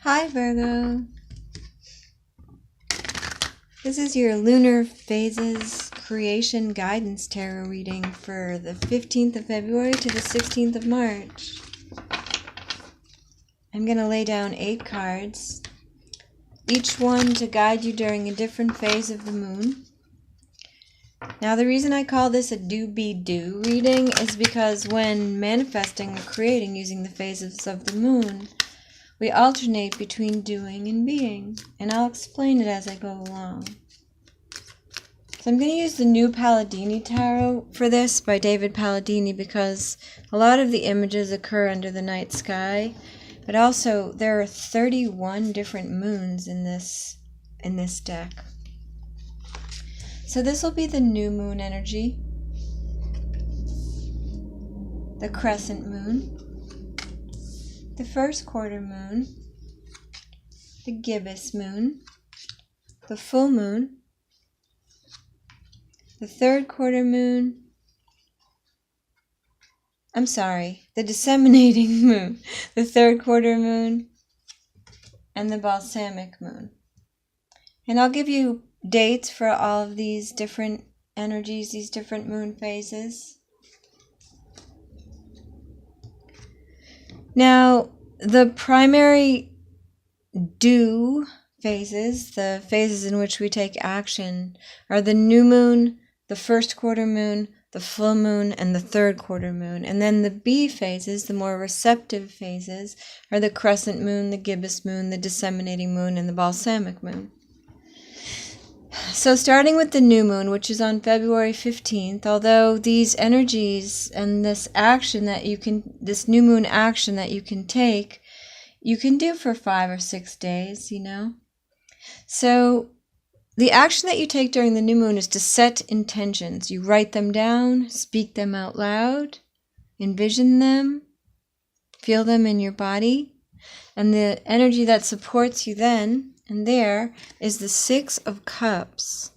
Hi Virgo, this is your Lunar Phases Creation Guidance Tarot reading for the 15th of February to the 16th of March. I'm going to lay down 8 cards, each one to guide you during a different phase of the moon. Now the reason I call this a do-be-do reading is because when manifesting or creating using the phases of the moon, we alternate between doing and being, and I'll explain it as I go along. So I'm going to use the New Palladini Tarot for this by David Palladini because a lot of the images occur under the night sky, but also there are 31 different moons in this deck. So this will be the new moon energy, the crescent moon, the first quarter moon, the gibbous moon, the full moon, the third quarter moon, the disseminating moon, the third quarter moon, and the balsamic moon. And I'll give you dates for all of these different energies, these different moon phases. Now, the primary do phases, the phases in which we take action, are the new moon, the first quarter moon, the full moon, and the third quarter moon. And then the be phases, the more receptive phases, are the crescent moon, the gibbous moon, the disseminating moon, and the balsamic moon. So starting with the new moon, which is on February 15th, although these energies and this new moon action that you can take, you can do for 5 or 6 days, So the action that you take during the new moon is to set intentions. You write them down, speak them out loud, envision them, feel them in your body, and the energy that supports you then and there is the 6 of Cups.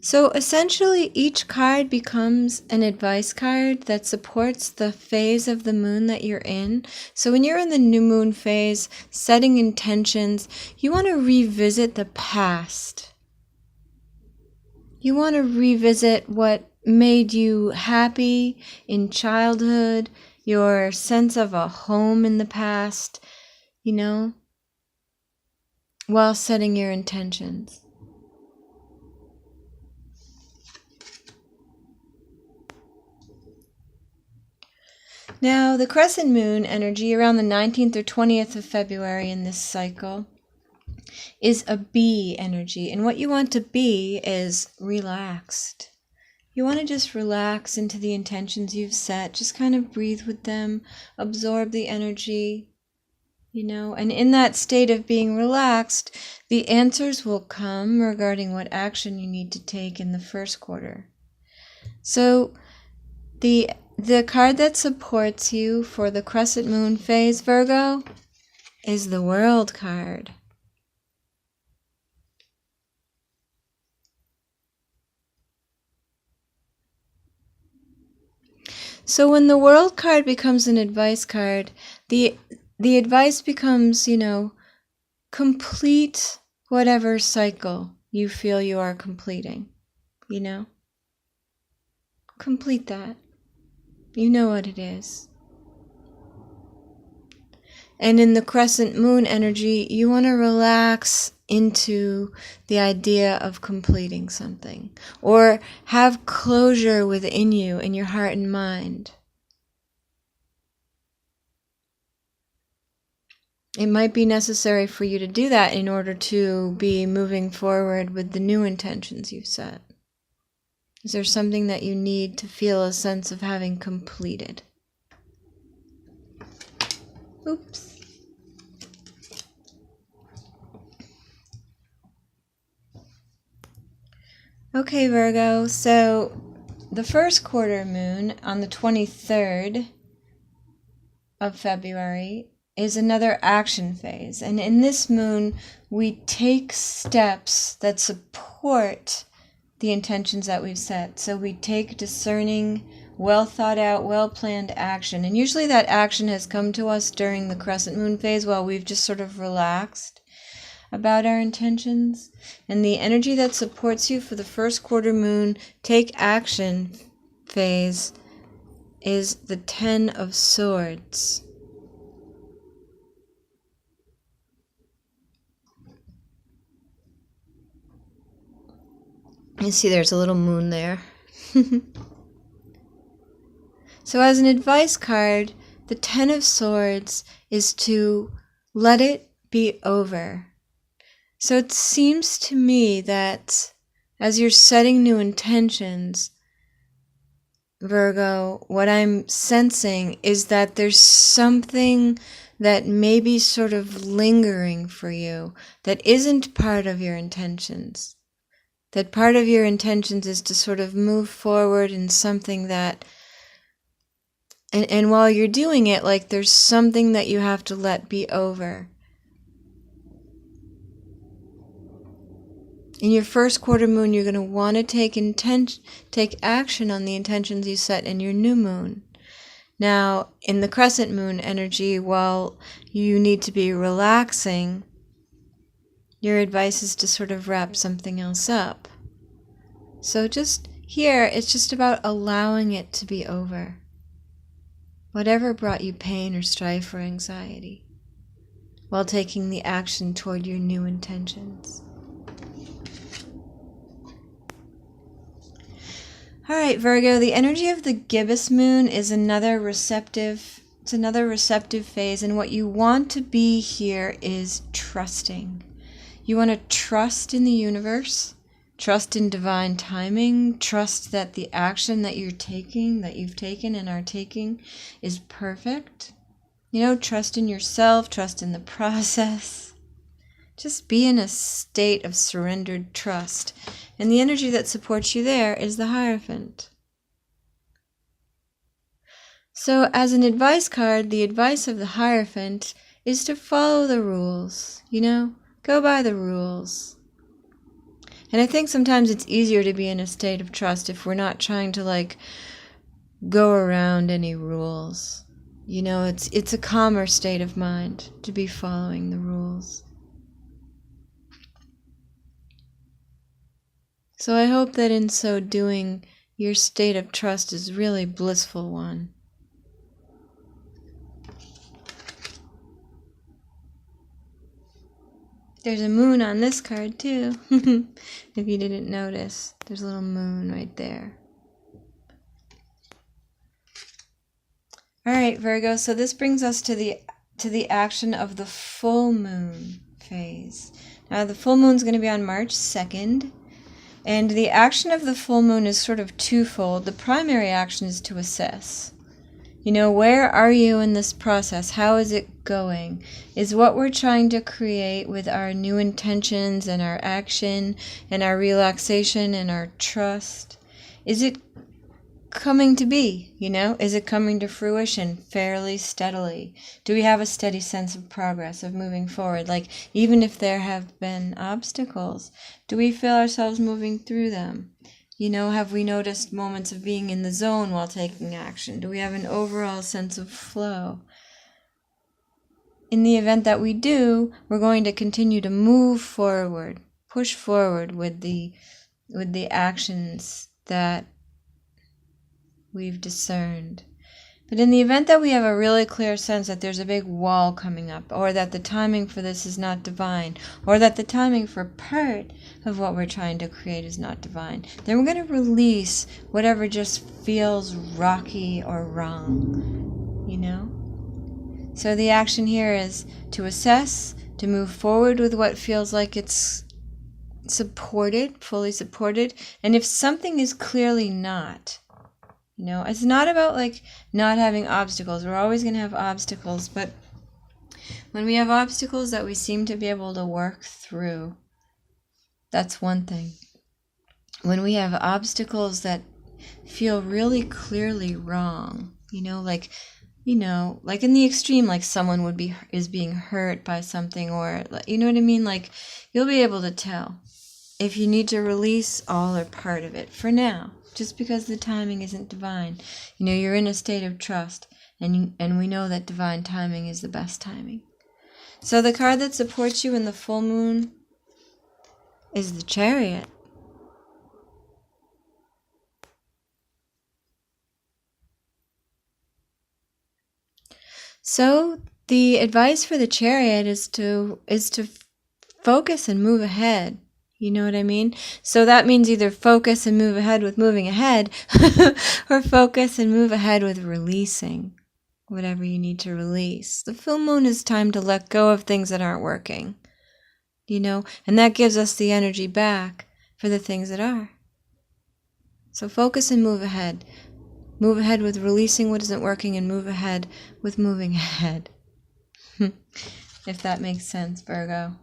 So essentially each card becomes an advice card that supports the phase of the moon that you're in. So when you're in the new moon phase, setting intentions, you want to revisit the past. You want to revisit what made you happy in childhood, your sense of a home in the past, while setting your intentions. Now, the crescent moon energy around the 19th or 20th of February in this cycle is a be energy. And what you want to be is relaxed. You want to just relax into the intentions you've set. Just kind of breathe with them, absorb the energy, And in that state of being relaxed, the answers will come regarding what action you need to take in the first quarter. So the card that supports you for the crescent moon phase, Virgo, is the World card. So when the World card becomes an advice card, the advice becomes, complete whatever cycle you feel you are completing, Complete that. You know what it is. And in the crescent moon energy, you want to relax into the idea of completing something, or have closure within you in your heart and mind. It might be necessary for you to do that in order to be moving forward with the new intentions you've set. Is there something that you need to feel a sense of having completed? Oops. Okay, Virgo, so the first quarter moon on the 23rd of February is another action phase. And in this moon, we take steps that support the intentions that we've set. So we take discerning well thought out, well planned action. And usually that action has come to us during the crescent moon phase while we've just sort of relaxed about our intentions. And the energy that supports you for the first quarter moon take action phase is the 10 of Swords. You see there's a little moon there. So as an advice card, the 10 of Swords is to let it be over. So it seems to me that as you're setting new intentions, Virgo, what I'm sensing is that there's something that may be sort of lingering for you that isn't part of your intentions. That part of your intentions is to sort of move forward in something that, and while you're doing it, like there's something that you have to let be over. In your first quarter moon, you're going to want to take action on the intentions you set in your new moon. Now, in the crescent moon energy, while you need to be relaxing, your advice is to sort of wrap something else up. So just here, it's just about allowing it to be over. Whatever brought you pain or strife or anxiety, while taking the action toward your new intentions. All right, Virgo, the energy of the gibbous moon is another receptive phase, and what you want to be here is trusting. You want to trust in the universe, trust in divine timing, trust that the action that you've taken and are taking is perfect. Trust in yourself, trust in the process. Just be in a state of surrendered trust. And the energy that supports you there is the Hierophant. So as an advice card, the advice of the Hierophant is to follow the rules, go by the rules. And I think sometimes it's easier to be in a state of trust if we're not trying to go around any rules. It's a calmer state of mind to be following the rules. So I hope that in so doing, your state of trust is really a blissful one. There's a moon on this card too. If you didn't notice, there's a little moon right there. All right, Virgo, so this brings us to the action of the full moon phase. Now the full moon is going to be on March 2nd. And the action of the full moon is sort of twofold. The primary action is to assess. Where are you in this process? How is it going? Is what we're trying to create with our new intentions and our action and our relaxation and our trust, is it coming to be? Is it coming to fruition fairly steadily? Do we have a steady sense of progress, of moving forward? Even if there have been obstacles, do we feel ourselves moving through them? Have we noticed moments of being in the zone while taking action? Do we have an overall sense of flow? In the event that we do, we're going to continue to move forward, push forward with the actions that we've discerned. But in the event that we have a really clear sense that there's a big wall coming up, or that the timing for this is not divine, or that the timing for part of what we're trying to create is not divine, then we're going to release whatever just feels rocky or wrong, So the action here is to assess, to move forward with what feels like it's supported, fully supported, and if something is clearly not, it's not about not having obstacles. We're always going to have obstacles, but when we have obstacles that we seem to be able to work through, that's one thing. When we have obstacles that feel really clearly wrong, like in the extreme, someone is being hurt by something, or you know what I mean? You'll be able to tell if you need to release all or part of it for now, just because the timing isn't divine. You know, you're in a state of trust, and we know that divine timing is the best timing. So the card that supports you in the full moon is the Chariot. So the advice for the Chariot is to focus and move ahead. You know what I mean? So that means either focus and move ahead with moving ahead, or focus and move ahead with releasing whatever you need to release. The full moon is time to let go of things that aren't working, you know, and that gives us the energy back for the things that are. So focus and move ahead. Move ahead with releasing what isn't working, and move ahead with moving ahead. If that makes sense, Virgo.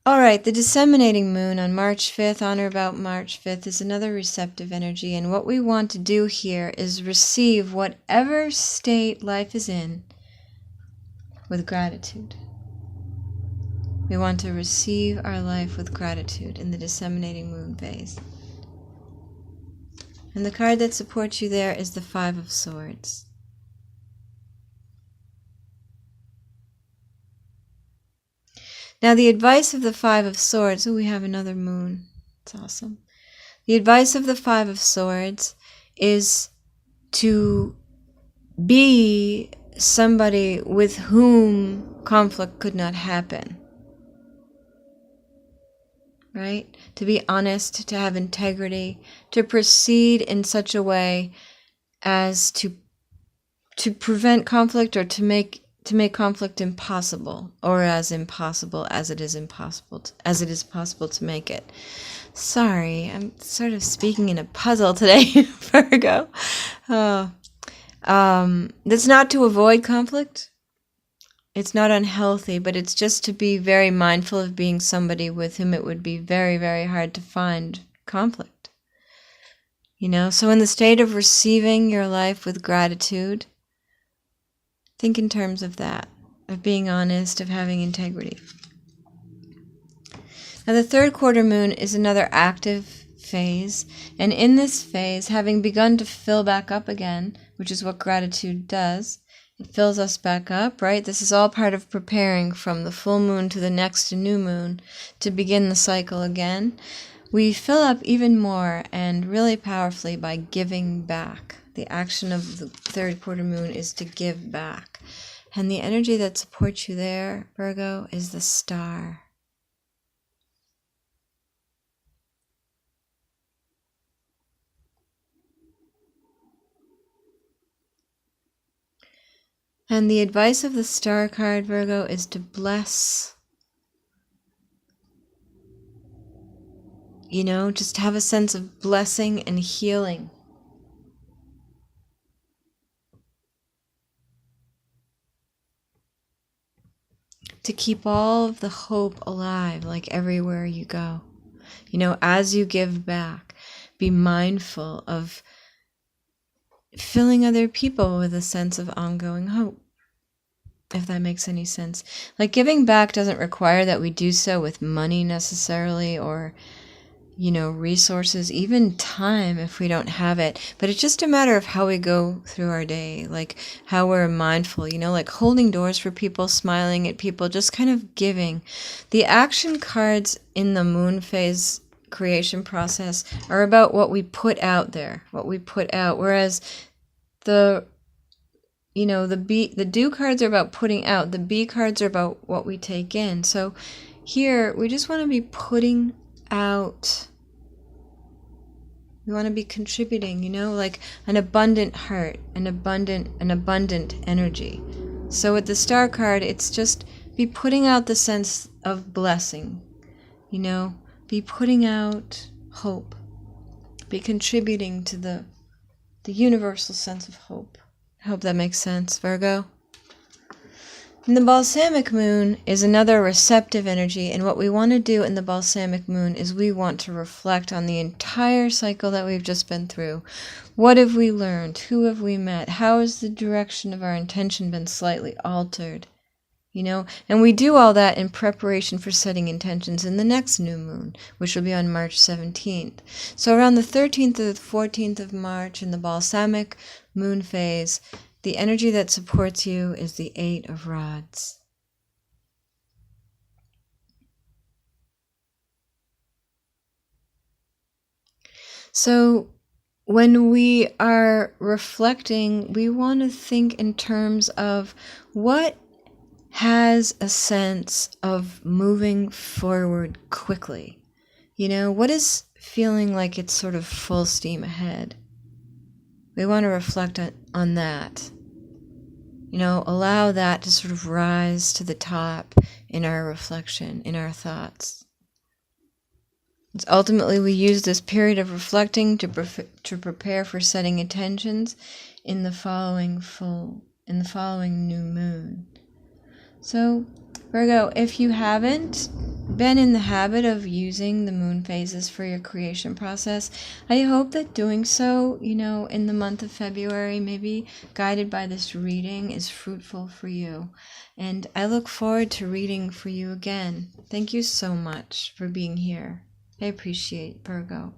All right, the disseminating moon on March 5th, on or about March 5th, is another receptive energy. And what we want to do here is receive whatever state life is in with gratitude. We want to receive our life with gratitude in the disseminating moon phase. And the card that supports you there is the Five of Swords. Now, the advice of the Five of Swords, we have another moon. It's awesome. The advice of the Five of Swords is to be somebody with whom conflict could not happen. Right? To be honest, to have integrity, to proceed in such a way as to prevent conflict, or to make conflict impossible, or as impossible as it is possible to make it. Sorry, I'm sort of speaking in a puzzle today, Virgo. That's not to avoid conflict. It's not unhealthy, but it's just to be very mindful of being somebody with whom it would be very, very hard to find conflict. You know, so in the state of receiving your life with gratitude, think in terms of that, of being honest, of having integrity. Now, the third quarter moon is another active phase, and in this phase, having begun to fill back up again, which is what gratitude does, it fills us back up, right? This is all part of preparing from the full moon to the next new moon to begin the cycle again. We fill up even more and really powerfully by giving back. The action of the third quarter moon is to give back. And the energy that supports you there, Virgo, is the Star. And the advice of the Star card, Virgo, is to bless. You know, just have a sense of blessing and healing. To keep all of the hope alive, like everywhere you go. You know, as you give back, be mindful of filling other people with a sense of ongoing hope, if that makes any sense. Like, giving back doesn't require that we do so with money necessarily, or, you know, resources, even time if we don't have it. But it's just a matter of how we go through our day, like how we're mindful, you know, like holding doors for people, smiling at people, just kind of giving. The action cards in the moon phase creation process are about what we put out there, what we put out, whereas the do cards are about putting out, the B cards are about what we take in. So here we just want to be putting out. We want to be contributing, you know, like an abundant heart, an abundant energy. So with the Star card, it's just be putting out the sense of blessing, you know, be putting out hope, be contributing to the universal sense of hope. I hope that makes sense, Virgo. And the balsamic moon is another receptive energy, and what we want to do in the balsamic moon is we want to reflect on the entire cycle that we've just been through. What have we learned? Who have we met? How has the direction of our intention been slightly altered? And we do all that in preparation for setting intentions in the next new moon, which will be on March 17th. So around the 13th to the 14th of March in the balsamic moon phase, the energy that supports you is the Eight of Rods. So when we are reflecting, we want to think in terms of what has a sense of moving forward quickly. What is feeling like it's sort of full steam ahead? We want to reflect on that. Allow that to sort of rise to the top in our reflection, in our thoughts. Ultimately, we use this period of reflecting to prepare for setting intentions in the following new moon. So, Virgo, if you haven't been in the habit of using the moon phases for your creation process, I hope that doing so, in the month of February, maybe guided by this reading, is fruitful for you. And I look forward to reading for you again. Thank you so much for being here. I appreciate Virgo.